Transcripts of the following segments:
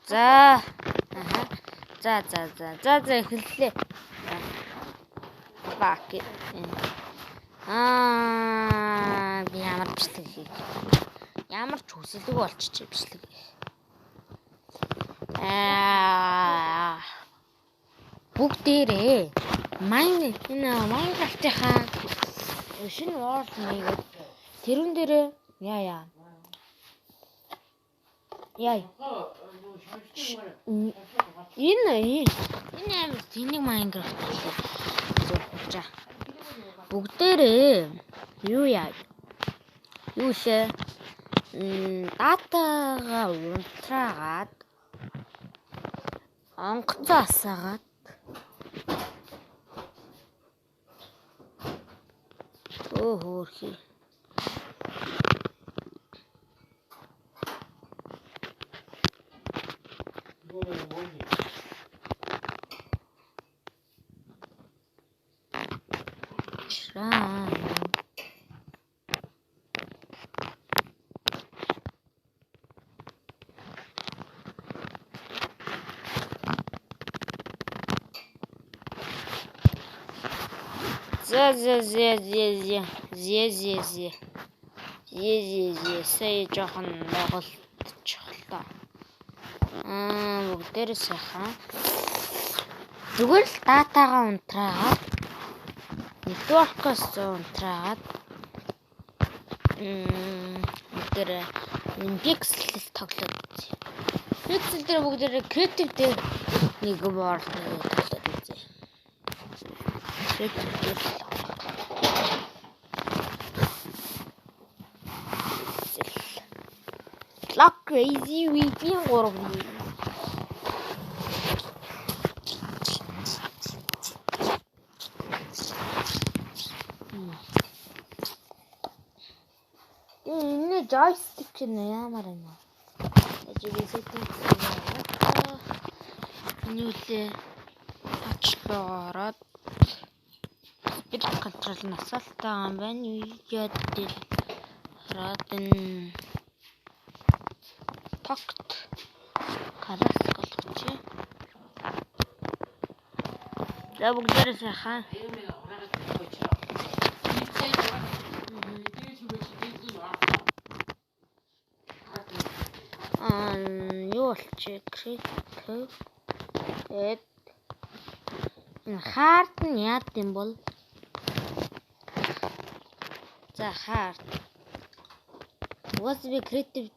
За. За эхэллээ. Бак. Би ямар бичлэг хийх. Ямар ч хүсэлэг болчих бичлэг. Бүгдээрээ Майнкрафтынхаа шинэ world нэгэд тэрүүн дээрээ яа. Энэ амар тэнэг Майнкрафт зурж. Бүгдээрээ юу яа. Юу лээ? Датагаа унтраагаад онгоцоо асаагаад хөөхий. Сэй жоохон моголдчихлоо. Бүгдээрээ сайхан. Зүгээр л датагаа унтраагаад network-оос унтраагаад бүгдээрээ pixel тоглоод үзье. Pixel дээр бүгдээрээ creative дээр нэг world тоглоод үзье. Lock crazy weekly 3. Энэ joystick нэ ямар юм бэ? Нийлээ ачлаараад бид контрол насаалтаа юм байна. Яад дэл раден такт карас болгоч. За бүгдээрээ сайхан. Юу болчих критик. Хард нь яад юм бол. За хард. Угаас би критик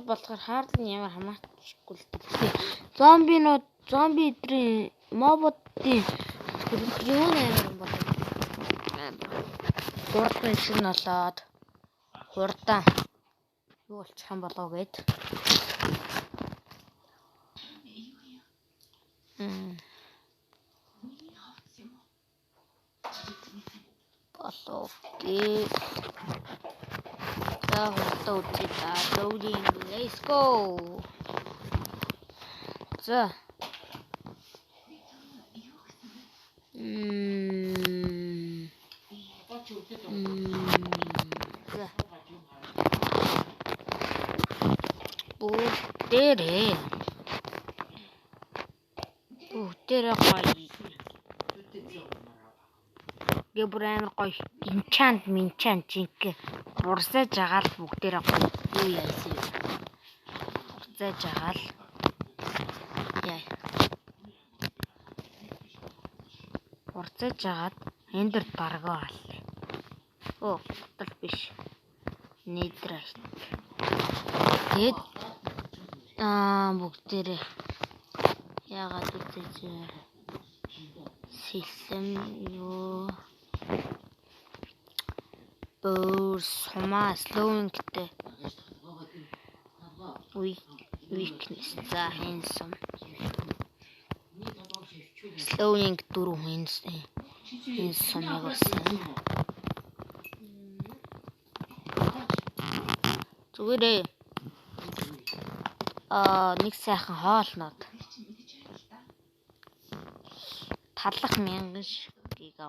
болохоор хард нь ямар хамаачгүй л дээ. Зомби эдрийн мобуудын юу нээр юм бол. Хурдан шиг нолоод хурдан юу болчих юм болов гээд. Окей. За хурдан үзье та. Loading. Let's go. За. Бүгдээрээ гоё. Гэр амар гоё. Enchant жинхэнэ. Урсаж агаал бүгдээрээ гоё. Юу яасан юм. Урсаж агаал. Урсаж агаад эндэр баргаа аллаа. Гутал биш. Netherite. Тэгэд бүгдээрээ яагаад үтэж сэлэм юу сумаа слоуингтэй weakness за хэнсэм слоуинг 4 хэнсэм явасан зүгээрээ нэг сайхан хоолнод талах 1000 гига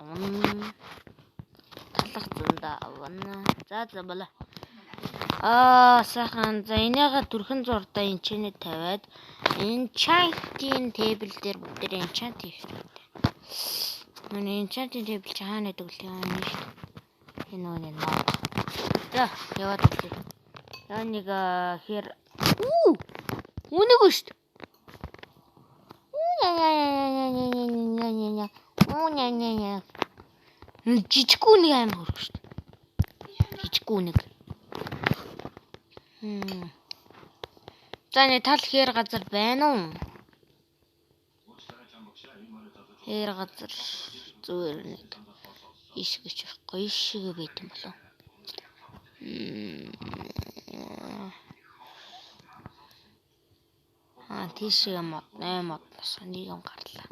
талах зундаа авна за болоо Сайхан. За энийгээ түрхэн зурдаа энчэнэ тавиад enchanting table дээр бүгдээр enchant хийх хэрэгтэй. Манай enchanting table чи хаана гэдэг вэ? Энэ үнэ нөө. За, яваад үзье. Яаник хэр үнийг шүү дээ. Жижиггүй нэг аим хөрөх шүү дээ. Жижиггүй нэг. За нэг тал хээр газар байна уу? Хээр газар зүгээр нэг ишгэж гоё шиг байт юм болов. Тийшээ мод нас нэг юм гарлаа.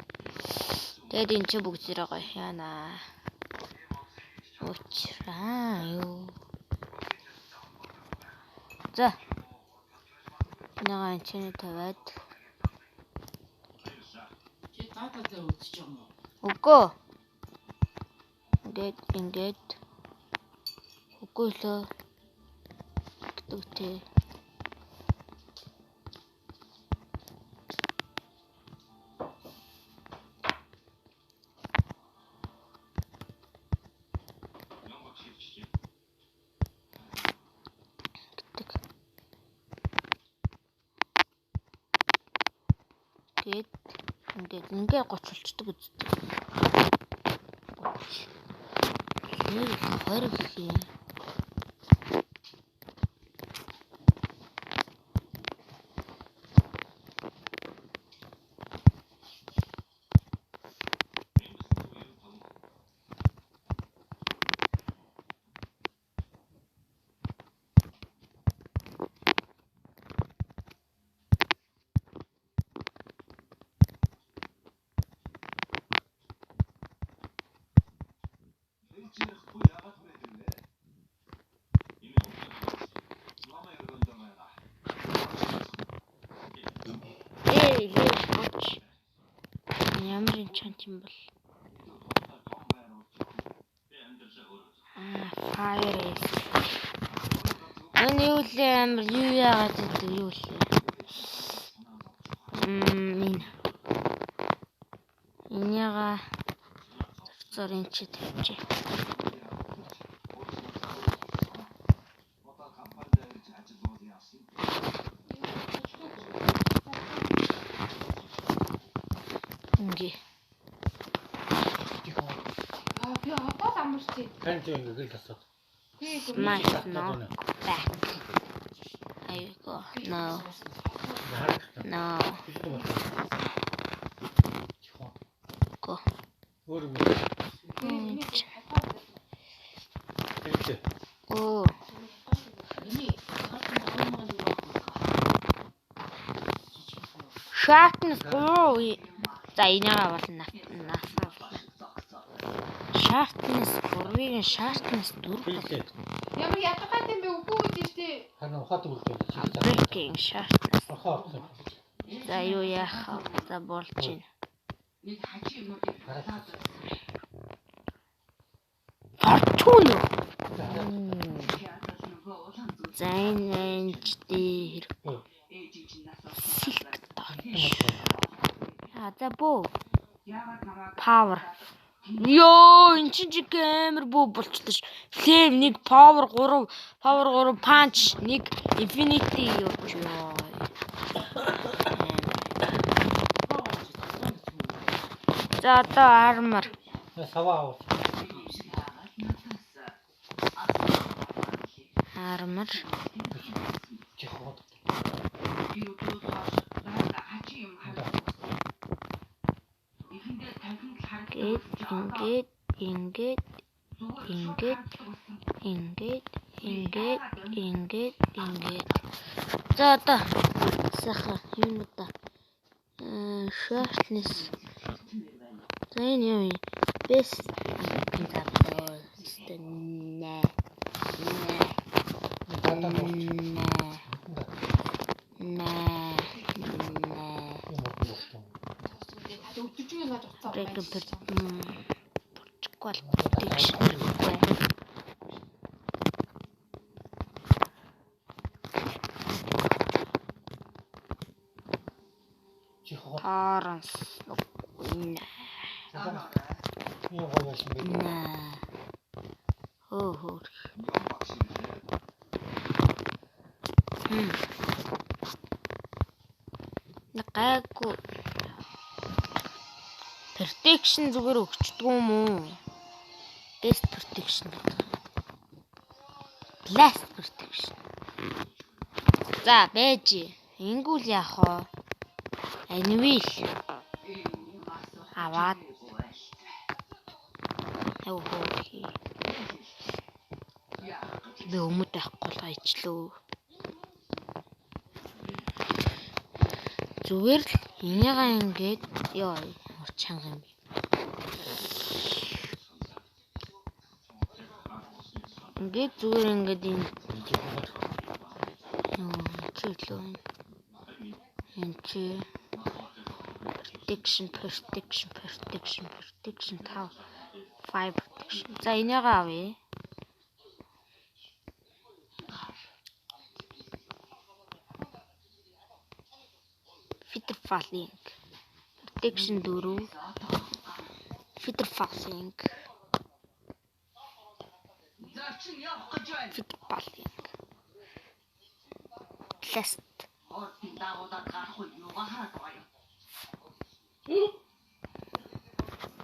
Тэгээд энэ ч бүгд зэрэг гоё яана. Юу. За. Нэг энэ тавиад. Чи таатаа үзэж байгаа юм уу? Үгүй. Ингээд. Үгүй лөө. Тэгтээ. Ингээд 30 болчдөг үсттэй. 20 гэх юм. Ямар enchant юм бол. Fire is. Энэ юу л амар юу яагаад гэдэг юу л. Энийга зөрийн чи тавьчих. Ингээ. Би одоо л амарчээ. Канч ингээл тасаад. Маш ноо. Back. Айго. No. Go. Оо. Sharpness 3. За энийгээ болно. Sharpness 3-ийн sharpness 4. Ямар ятгаад юм бэ? Үгүй үү тий. Харин ухаад үлдээ. Breaking sharpness. Ухаад. За юу яах вэ? За болж байна. Нэг хажи юмуудыг хараад. Fortune. За энэ дээр сэлт тооч. За бөө. Power. Йоо, эн чинь чиг амар бөө болчихлоо ш. Flame 1, power 3, punch 1, infinity юу. За одоо armor. Саваа. Armor. Чиход. Ингээд. За одоо сайхан юм да. Sharpness. За энэ юу вэ? Best example. Нэ. Торнс. Энэ. Юу гоё байсан бэ? Хөө. Гайгүй. Protection зүгээр өгчдөг юм уу? Best protection гэдэг. Blast protection. За, байж. Ингүүл яах вэ? Анивил. Аваад. Өвхий. Би өмд байхгүй л хайчлаа. Зүгээр л энийгээ ингээд ёо чанга юм. Ингээд зүгээр ингээд энэ чиглөө. Энэ чи protection 5 protection. За энийгээ авъя. Fitter falling. Protection 4. Fitter falling. Fitter falling. Last.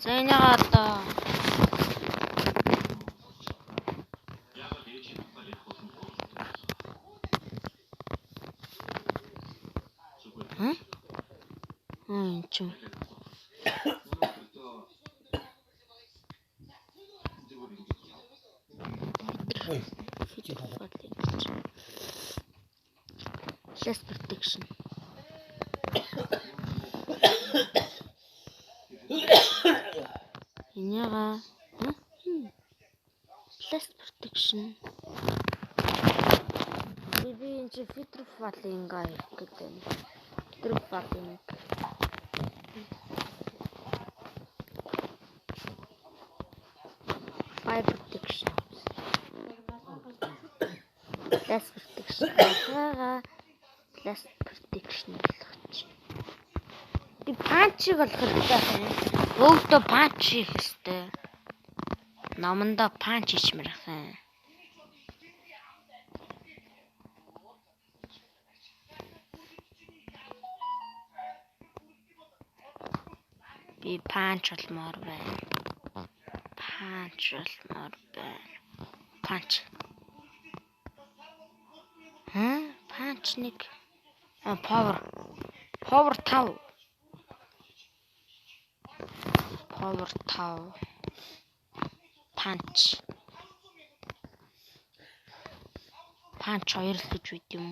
За энийгээ одоо чим. Less protection. Энийгээ less protection. Би энэ чи filter falling гэдэг. Filter falling. Fire protection. Less protection. Less protection болгоч. Би панчиг болох хэрэгтэй. Өвдөө панч хийх хэрэгтэй. Номондоо панч хийчмээр байна. Би панч болмоор байна. Панч. Панч нэг. Power 5. Power 5. Punch 2 л гэж үт юм.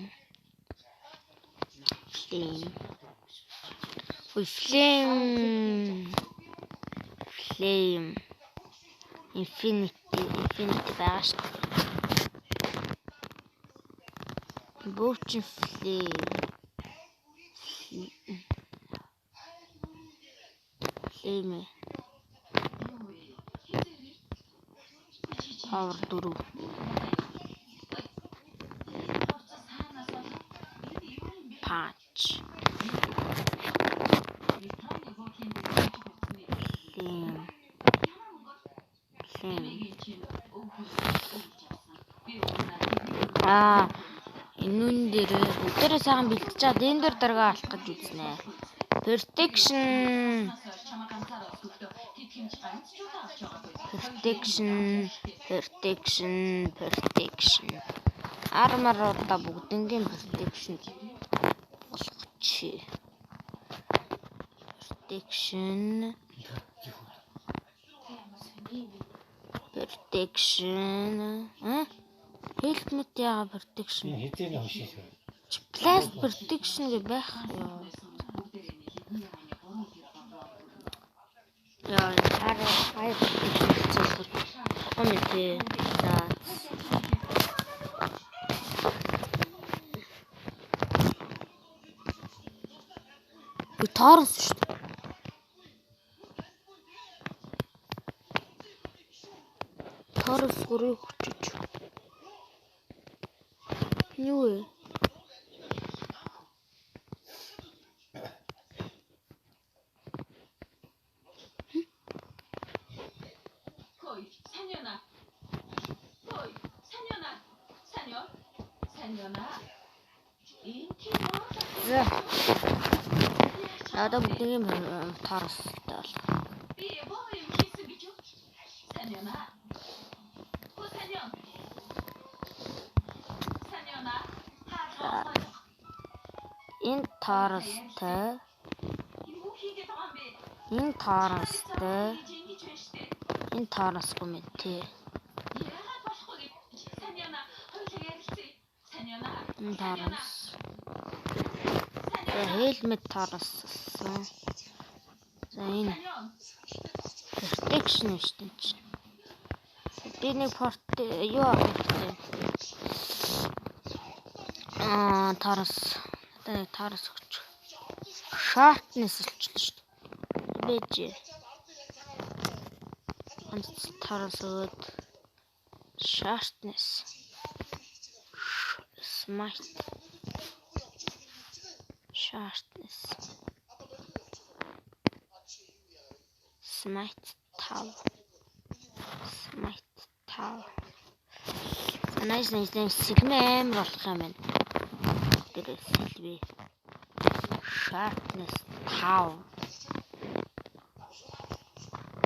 Flame. Infinity байгаа шүү. Бөөчн flame. Power 4. Punch. Энүүн дээр бүгдээрээ сайхан бэлтчихэд энэ дээр дарга алах гэж үзнэ. Protection. Армаруудаа бүгднгийн protection болгоч. Protection. Helmet яга protection. Хэзээ нэг шийсвэ. Blast protection гэ байх ёо. Яа, fire protection. Комитет. Торнс шүү дээ. Торнс гөрөө хүчиж. Юу вэ? За. Одоо бүгдийн таарстай бол. Энэ таарстай. Энэ таарстай. Энэ таарсгүй мэт тий. Энэ таарс. За helmet таарсан. За энэ protection шүү дээ. Би нэг порт юу авчихсан. Таарс. Одоо таарс өгч. Sharpness олчлаа шүү дээ. Бэж. Таарс өгөөд sharpness. Smite. Sharpness. Smite tower. Smite tower. Nice сэлмэм болох юм байна. Тэр сэлвэ. Sharpness tower.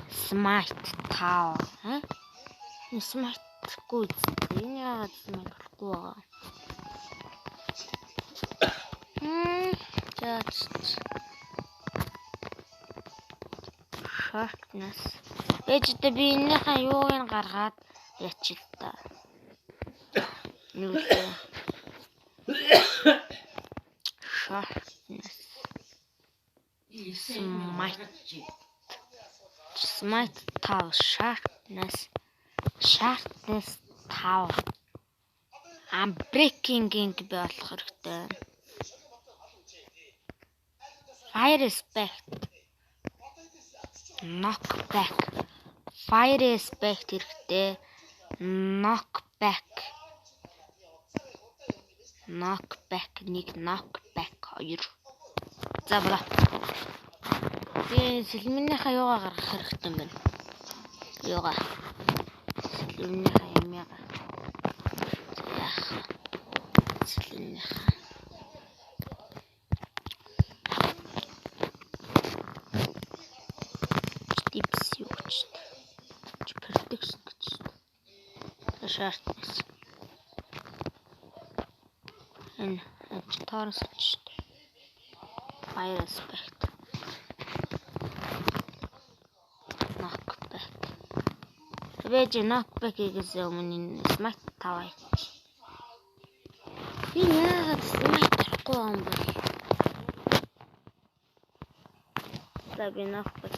Smite tower. Smite гүйц. Энэ яагаад smite болохгүй байгаа. Sharpness. Ээжтэй би энийхэн юуг нь гаргаад ячил та. Нүлээ. Sharpness. Smite tower. Sharpness tower. I'm breaking ink би болох хэрэгтэй. Fire respect. Knockback. Fire respect хэрэгтэй. Knockback. Knockback 1, knockback 2. За бала. Би сэлмэнийхаа юугаа гаргах хэрэгтэй юм байна. Юугаа. Сэлмэнийхаа юм яага. Яах. Сэлмэнийхаа. Tips юу гэж. Protection гэж. Sharpness. Энэ таарс гэж. Fire respect. Knockback. Тэгэж knockback-ээс өмнө smite тавай. Би яагаад smite болохгүй юм бэ? За би knockback.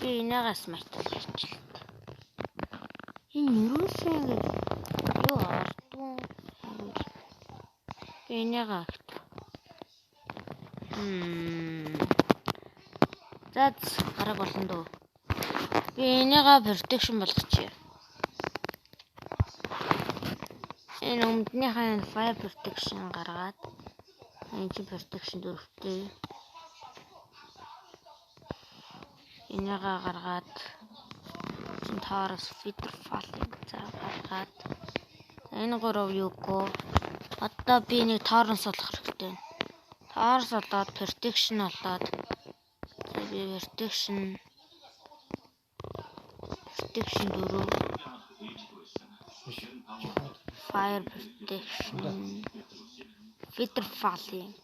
Би энэгээ smite хийчихлээ. Энэ юусэн ингэ юу ардгүй. Би энэгээ За гараг болно дөө. Би энэгээ protection болгочихъя. Энэ өмнөднийхээ fire protection гаргаад энэ чи protection дөрөвтэй. Энэгээ гаргаад чин таарс feather falling за гаргаад энэ гурав юуко одоо би нэг таарс болох хэрэгтэй. Таарс болоод protection болоод би protection 4 fire protection feather falling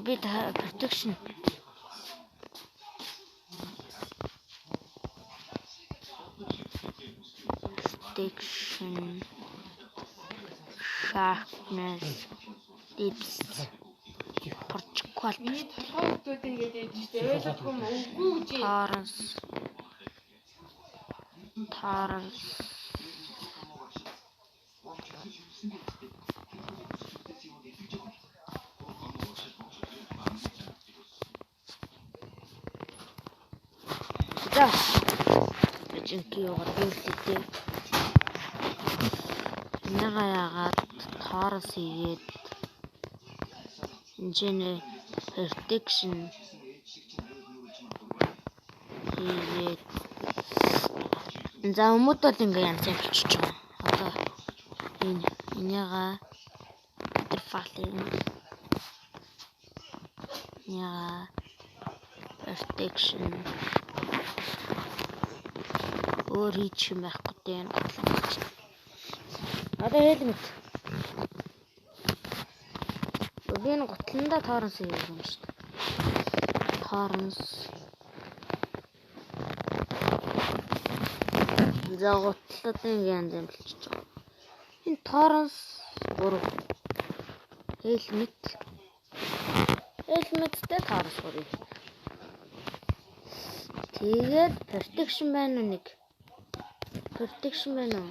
bit protection sharpness tips particle Толгойд ингэж ээж штэ ойлгохгүй юм үгүй гэж. Tars за бижинки яваад үлдээ. Яагаад Tars хийгээд инженер protection хийгээд за өмд бол ингээ янз бүр болчихж байгаа. Одоо энийга protection өөр хийчих юм байхгүй дээ. Одоо хэлмэт. Би энэ готлондоо Торренс хийх юм шүү дээ. Торренс. За готлоод ингээ янз юм болчихж байгаа. Энэ Торренс 3. Helmet-тэй Торренс 3. Тэгээд protection байна уу нэг. Protection байна уу?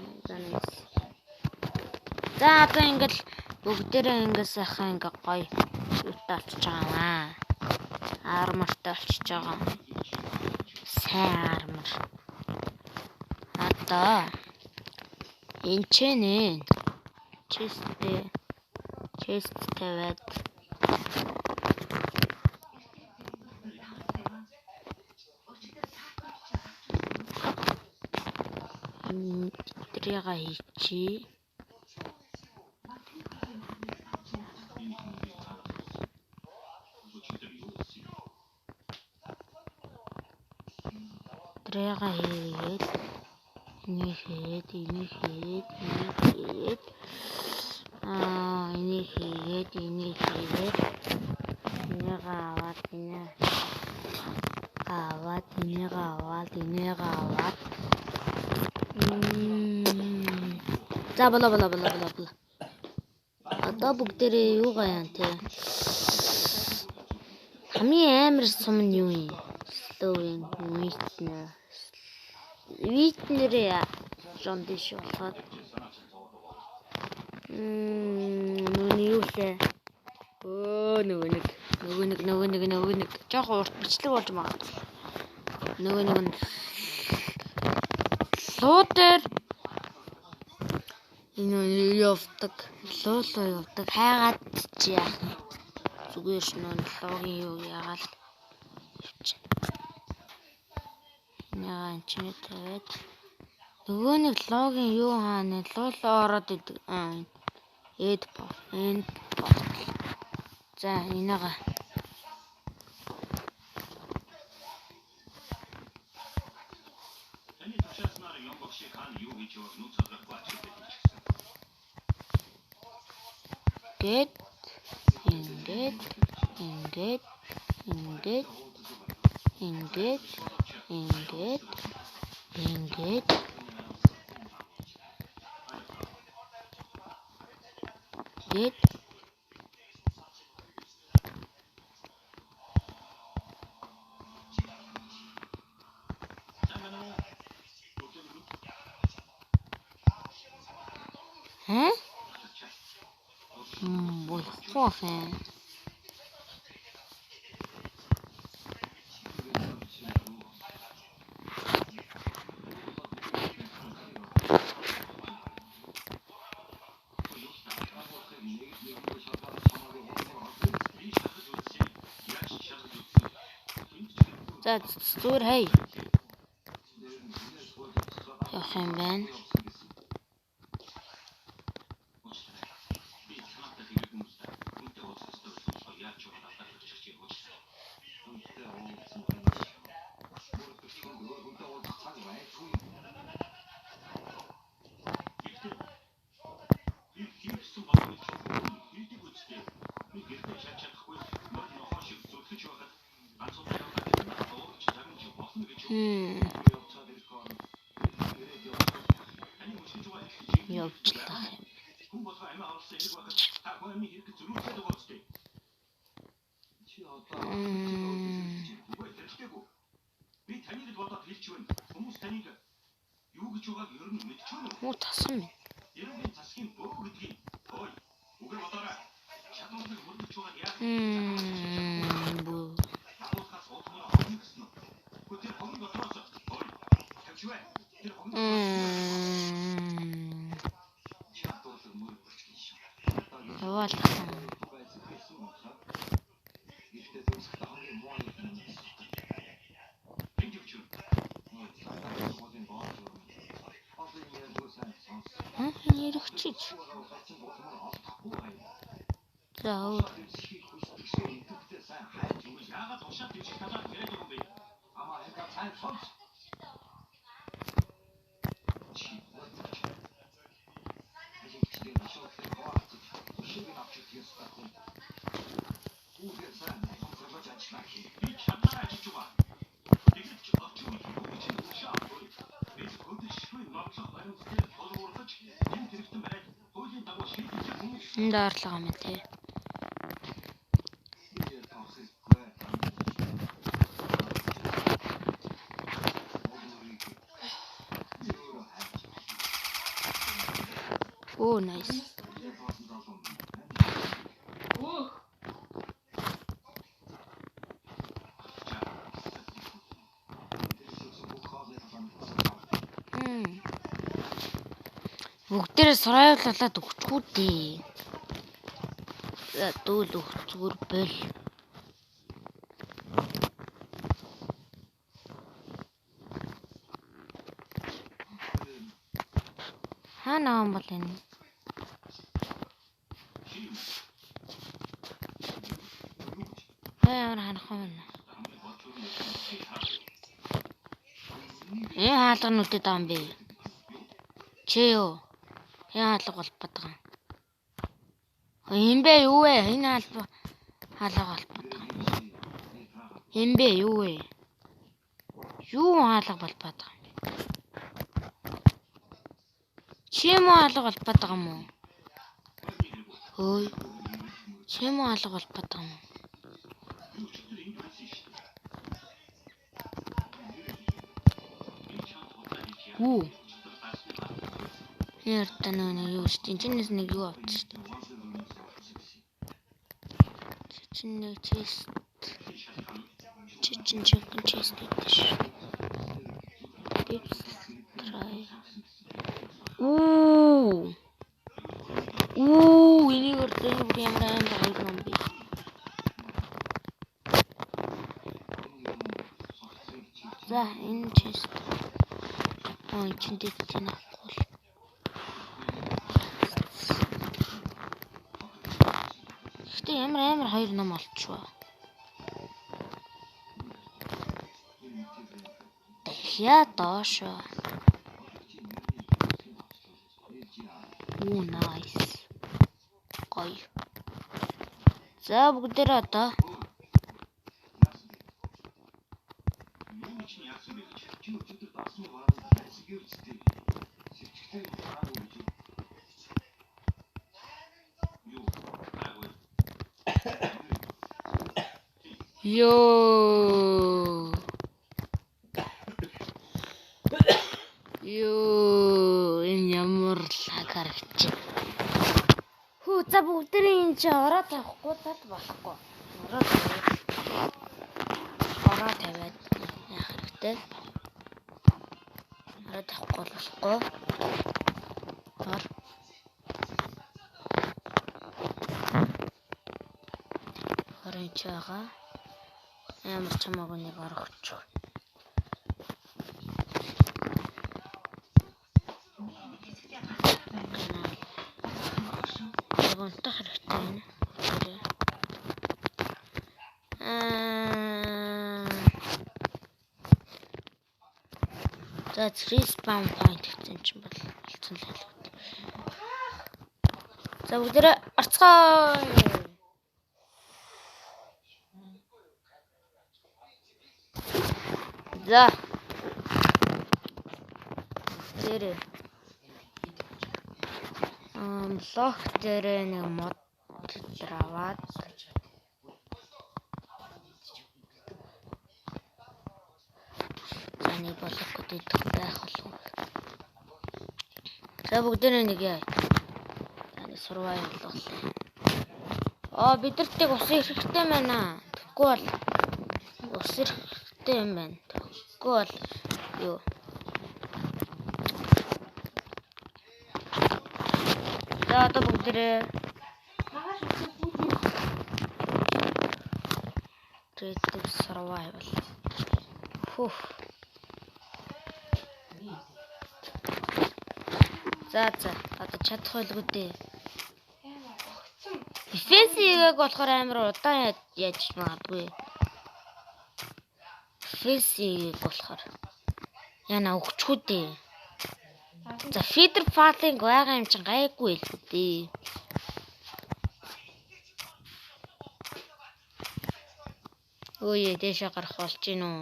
За одоо ингээл бүгдээрээ ингээ сайхан ингээ гоё шүтээ олчиж байгаа. Армортай олчиж байгаа. Сайн армор. Одоо энэ нэ chest тавиад тряга хийчи. Тряга хийгээд энийг хийгээд энийг хийгээд энийг аваад за бла. Одоо бүгдээрээ юу гаяа те. Хамгийн амар сум нь юу юм? Slowing Витнерээ зомби шүү болоод. Нүний юу лээ? Нөгөө нэг жоох урт бичлэг болж магадгүй. Нөгөө нэг нь луудэр энэ явдаг. Луулаа явдаг. Хайгаад чи яах вэ? Зүгээр шнөө логийн юу яагаад явчих. Яа чи тавиад нөгөө нэг логийн юу хаана луулаа ороод идэг. Энд за энийга ингээд болохгүй хаа. За зүгээр хай. Явах юм байна. Явчлаа. Оо тасан минь. эргэчиж. За өөр. Энэ доорлого юм тий. Oh, nice. Бүгдээрээ сурайлуулаад өгчгүй дээ. За дүүл өгч зүгээр бөл. Хаана юм бол энэ? Ямар ханах юм бэ? Хаалгануудад байгаа юм бэ? Чи юу? Хаалга болбод байгаа. Хин бэ юу вэ? Энэ хаалга болбод байгаа. Хин бэ юу вэ? Юу хаалга болбод байгаа. Чи юм хаалга болбод байгаа юм уу? Ой. Чи юм хаалга болбод байгаа юм уу? Уу. Ярта нөө юу шүү дээ. Чинээс нэг юу авч шүү дээ. Чин нэг чест. Чин чест гэдэг шүү. Tips try. Уу, энийг өртөө ямар амар юм бэ? За, энэ чест. Чин дэвтэн авахгүй. Гэтэ ямар хоёр ном олчихваа. Дахиа доошоо. Nice. Гоё. За бүгдээрээ одоо Ёо, энэ ямар лаг харагч. За бүгдээрээ энэ чи ороод тавихгүй тат болохгүй. Ороод тавиад яах хэрэгтэй? Ороод тавихгүй болохгүй. Ор. Орон чаага. Ямар ч хамаагүй нэг орохч. Гонтох хэрэгтэй байна. За 3 spawn point гэсэн чинь бол болцсон л хэлээ. За бүгдээрээ орцгоо. За. Тэрэ. Лох дээр нэг мод аваад заны болохгүй идэх байх болов. За бүгдээ нэг яа. Заны survival боллоо. Бидэртээ ус хэрэгтэй байна. Тэгэхгүй бол ус хэрэгтэй юм байна. Тэгэхгүй бол юу. За одоо бүгдээ creative survival. За одоо чадах байлгүй дээ. Яа огцсон. Дефенсийг болохоор амар удаан яаж магадгүй. Дефенсийг болохоор яна өгчхүү дээ. За фидер фалинг байгаа юм чинь гайгүй л дээ. Өөе дэшээ гарах болж гин үү?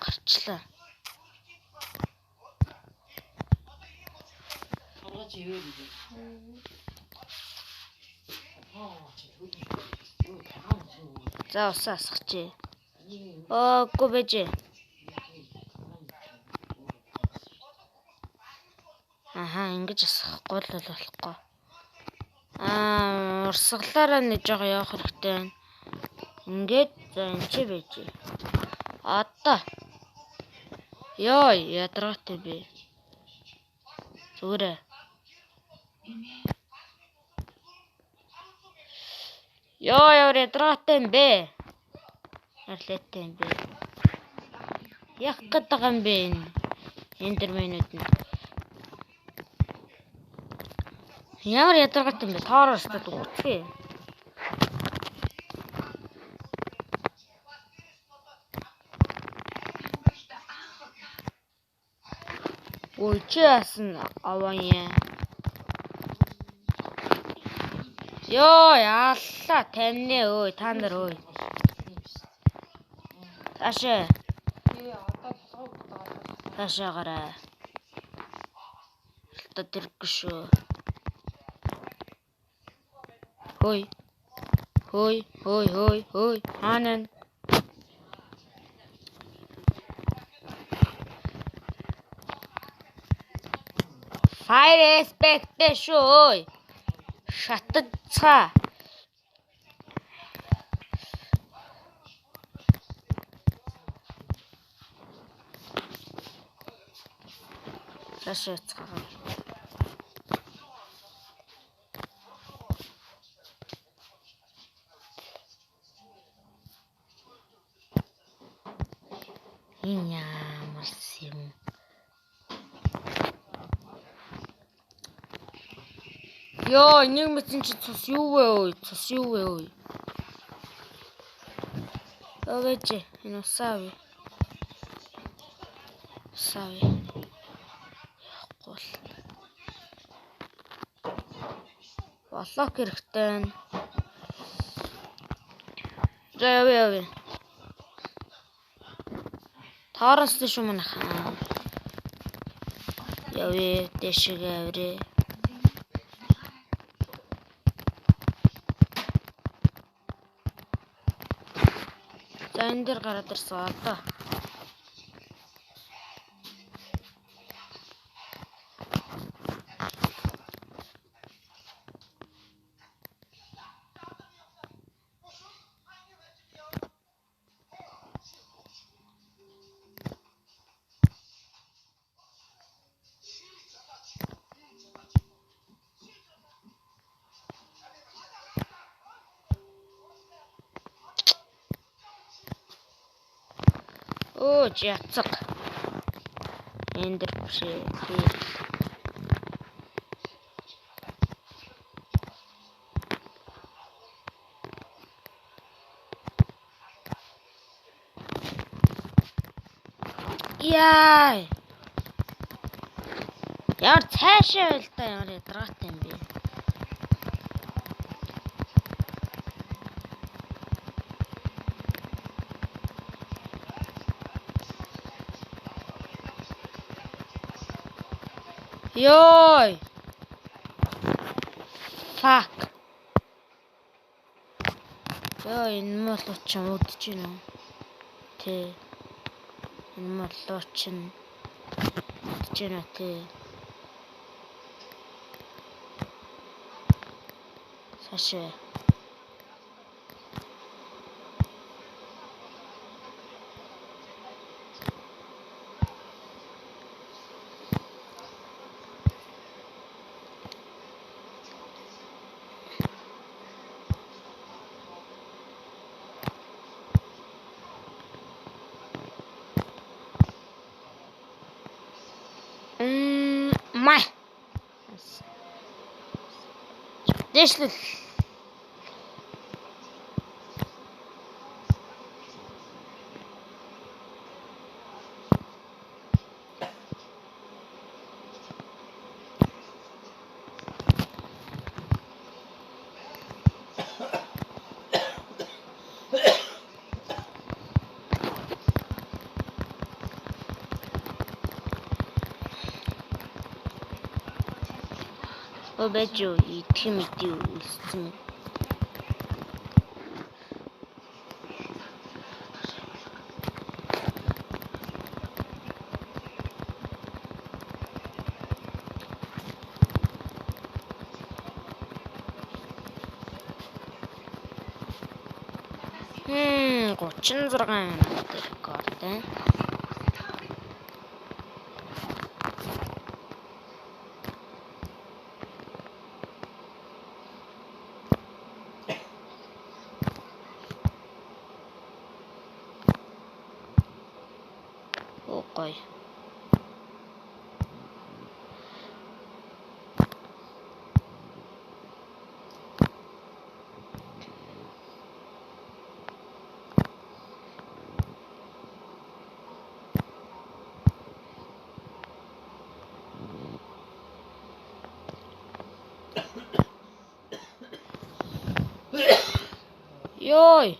Гарчлаа. Сургаж ивэл үү. За усаа асгачээ. Оогүй бэжээ. Аха ингэж асахгүй л болохгүй. Урсгалаараа нэг жоо явах хэрэгтэй байна. Ингээд за энэ чи бэжээ. Одоо. Йоо ядраатай би. Зүгээрээ. Йоо ядраатай юм бэ? Арилаатай юм бэ? Яг гэдэг юм бэ энэ. Эндермэнүүд нь. Ямар ядаргатай юм бэ? Тоороос та үгүй. Ой чи асан аваа яа. Йоо яаллаа тамнэ ой та нар ой. Таашаа. Одоо толгой утгаа. Таашаа гараа. Та тэргүй шүү. Хой. Ханан. Fire expectation. Шатцгаа. Шатцгаа. Ямар юм. Йоо, нэг мэдсэн чи цус юу вэ ой? Өвэж, энэ усаав. Яахгүй. Болок хэрэгтэй. За явъя. Тааранс шүү манайх. Явъя, дэшгээ аврээ. За энэ дээр гараад ирсэн одоо. Оо жацг. Эндэр бишээ. Яа. Ямар цаашаа байл та ямар ядаргаатай юм бэ? Йой. Fuck. Йой, энэ мал ч удаж байна. Тэ. Энэ мал ч удаж байна тэ. Сашаа. Дэшлэл. Байж юу идэх мэдэв үлдсэн. Хм 36 минут рекорд ээ. Окей. Ёй.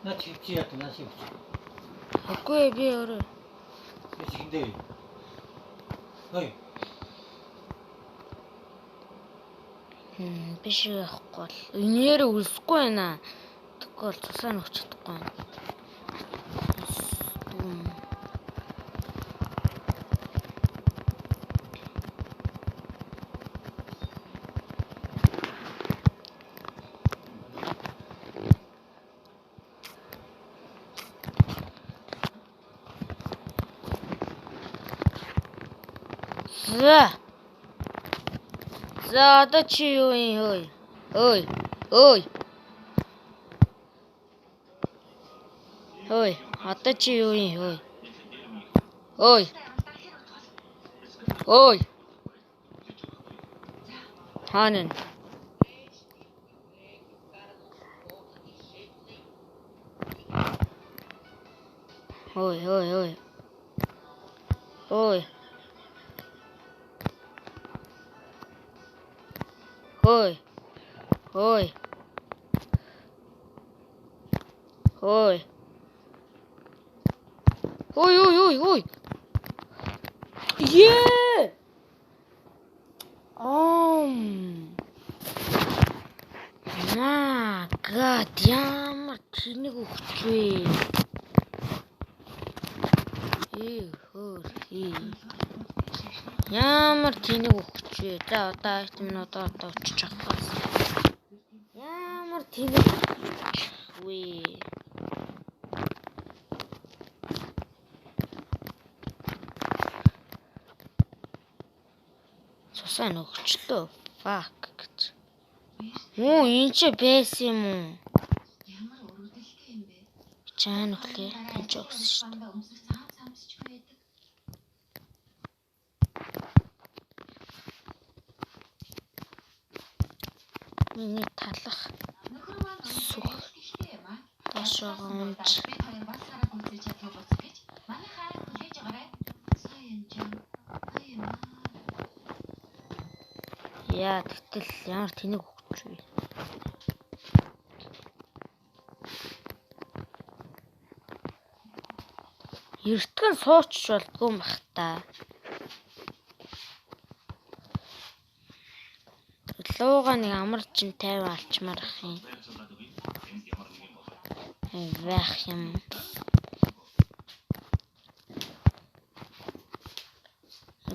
На чи яа на чи. Үгүй би өөрөө. Би чиндээ. Ой. Биш яахгүй бол энээр үлсэхгүй байна. Тэгэхгүй бол цусаа нөхч чадахгүй байна. За одоо чи юу юм хөөе. Хөөе. Одоо чи юу юм хөөе. Ой. Хаана? Ой. Ой. Ой. Ой. Yeah. My God, ямар тэнэг өгч вэ? Ямар тэнэг өгч вэ? За одоо айтмнуудаа одоо очиж авах. Ямар тэнэг вэ? Цусаа нөгчлөө. Fuck гэж. Оо энэ ч байсан юм уу? Ямар өрөвдөлтэй юм бэ? Чаана өглөө энэ ч өгсөн шүү дээ. Миний талах сүх таш байгаа юмч. Яа тэгтэл ямар тэнэг өгч вэ? Эртгэн суучих болдгүй юм бах та. Лууга нэг амар чин 50 алчмаар ах юм. Вах юм.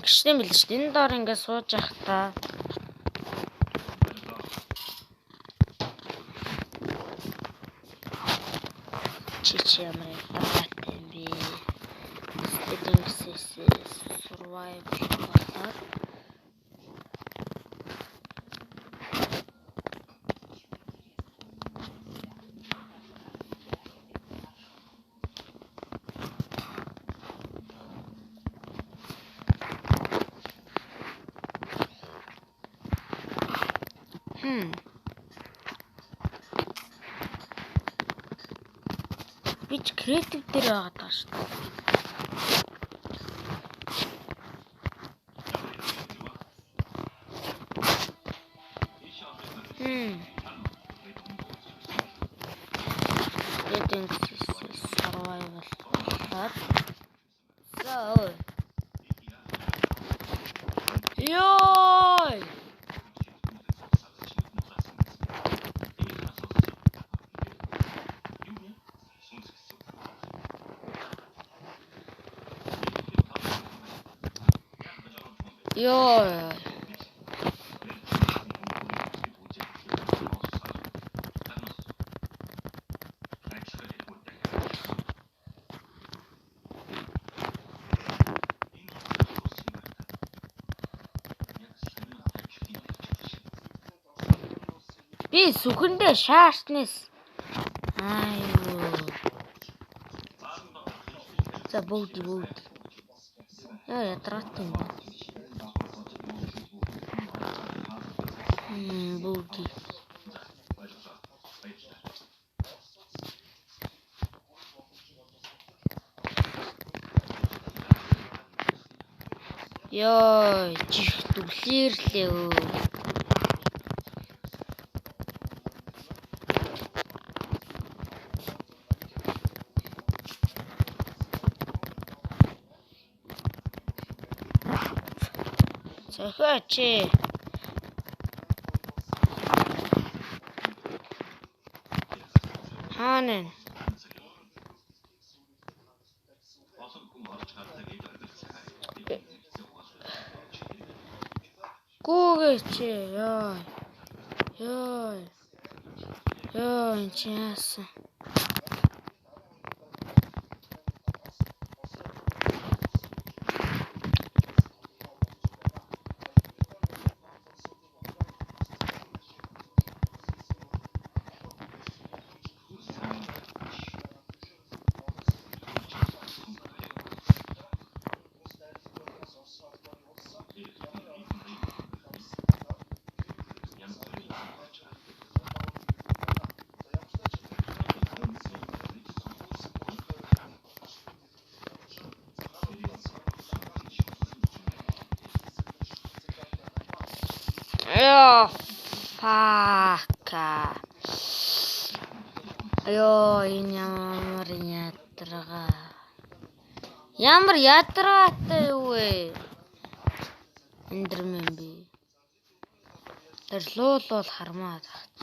Гişтэй мэл шүү дээ. Энэ доор ингээд сууж явах та. Чи ямар таатай юм бэ? Стедингсээс survive болоод Би ч креатив дээр байгаа даа шүү дээ. Getting survival. So. Ёй! Ёй! Би сүхэндээ шаартнес. Аюу. За бүгд. Яа ядраатай юм. Бүгд. Ёй, чих дүглээрлээ өө. Захаач. Хаана? Гүүгээч ёй. Ёй чаасан. Фака. Ёо, энэ ямар ядрага. Ямар ядраатай юу вэ? Эндермен би. Тэр луул хармаад багч.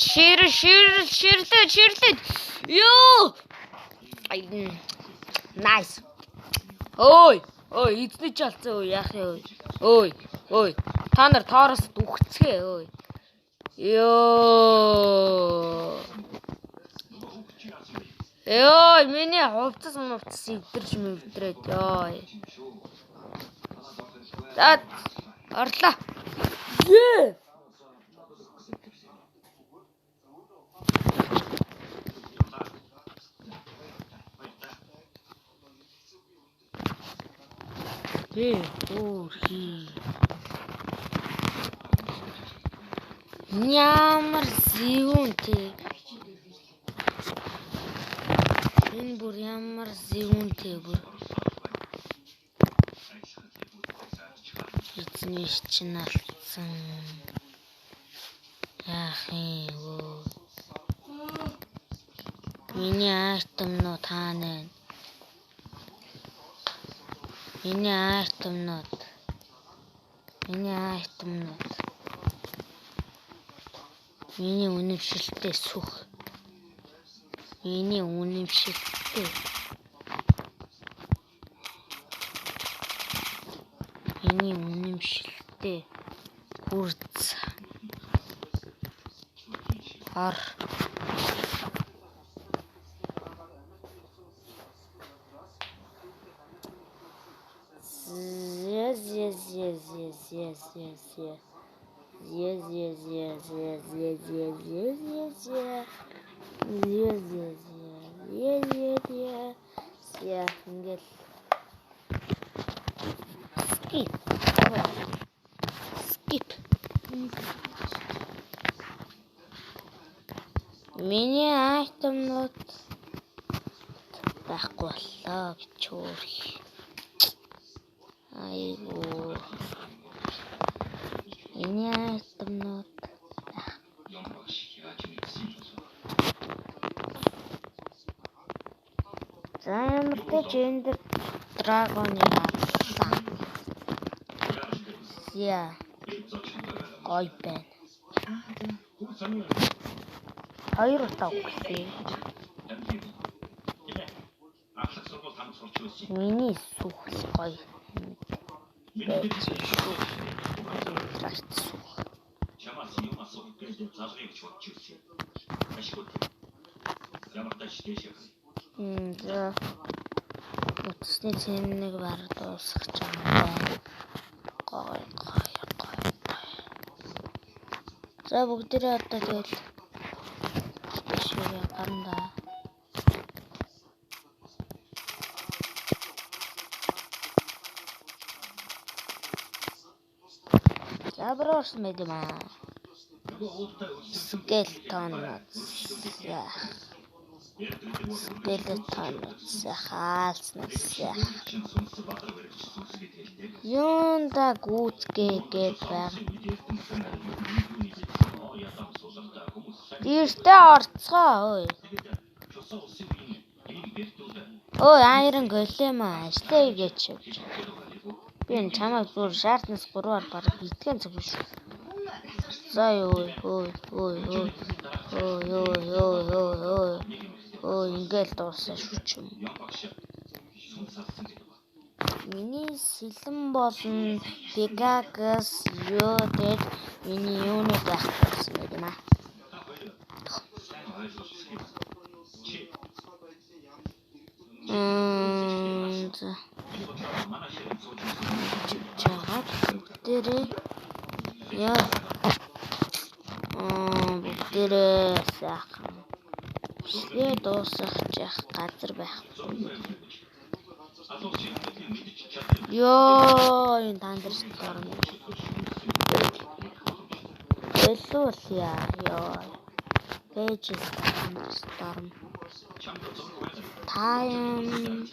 Ширлээ. Ёо! Nice. Ой, эзний чалцсан өө яах юм. Ой. Та нар тоороос үхцгээ ой. Ёй, миний хувцас ивдэрч мөвдрээд ёй. За орлоо. Өөрхи. Ямар зүүнтэй. Энэ бүр ямар зүүнтэй бүр. Эзний чинь алдсан. Яах юм. Миний айтемнууд хаана вэ? Миний айтемнууд. Миний үнэмшилтэй сүх. Миний үнэмшилтэй. Хүрц. Ар. Yeah. айтамнууд байхгүй боллоо гэж хөөх. Айгуу. Энэ айтамнууд за ямар ч энд драгоны авлаа. Яа. Гой байна. Хоёр удаа үглээ. Миний сүхс гой. За утасны цэнийг бар дуусгах гэж байна. Гой. За бүгдээрээ одоо тэгэл шивээ ганда. Заброс мэдмэ. Скелетон. Хаалцнаас. Юунда гүцгээгээд байна. Дээртээ орцгоо ой. Ой айран голема штэ гэж. Би энэ чамайг зүгээр шаарднаас 3-аар бараг итгэн цаг биш. За ой. Ингээл дуусаа шүү ч юм. Миний сэлэн болон Пегагас юу дээр миний юуны байхгүй юм аа. Бүгдээрээ сайхан. Бичлээ дуусгах газар байхгүй. Ёо, энэ тандарч орно. Эллуулъя. Ёо. Пэжс тандарч орно. Time.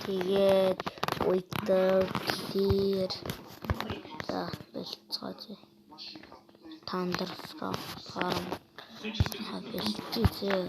Тэгээд with clear. За, бэлцгоо. Thunder from farm. Бэлцээ.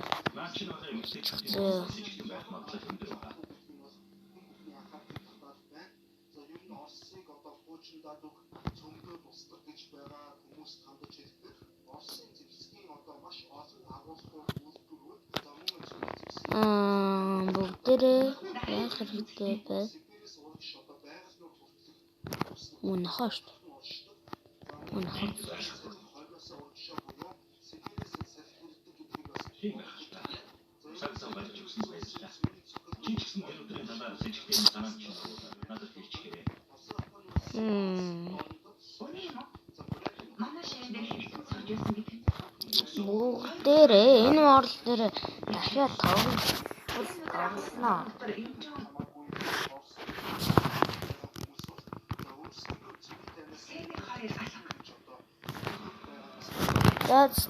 Бүгдээрээ яаж хэрэгтэй бай. Унахаш. Бүгдээрээ энэ орол дээр дахиад тоглоно.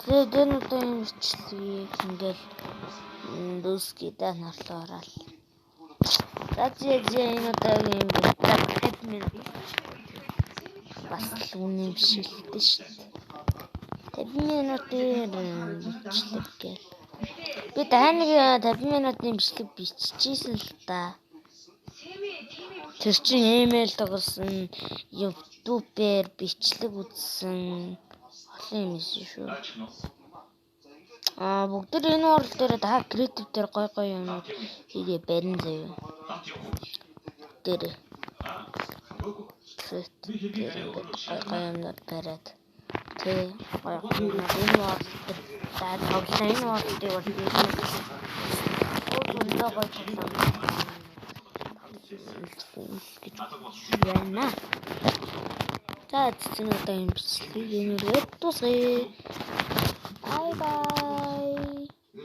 Тэгээд энэ удаа юм бичлэгийг ингээл дүүскидээ нарлуурал. За энэ удаагийн бичлэг 50 минут. Бас л үнэн биш л дээ шүү дээ. 50 минутын бичлэг гээл. Би таны 50 минутын бичлэг биччихсэн л да. Тэр чинь имэйл тоглосон, YouTube-ээр бичлэг үзсэн. Олон юм шүү. Бүгд энэ орол дээр та креатив дээр гой юмнууд хийгээ барин заяа. Тэр креатив гой юмнууд бариад тэг гой юмнууд энэ орол дээр та тоглосон энэ оролтыг бол би гой байна. За энэ удаагийн бичлэгийг энэ үргэлж дуусгая. Bye bye.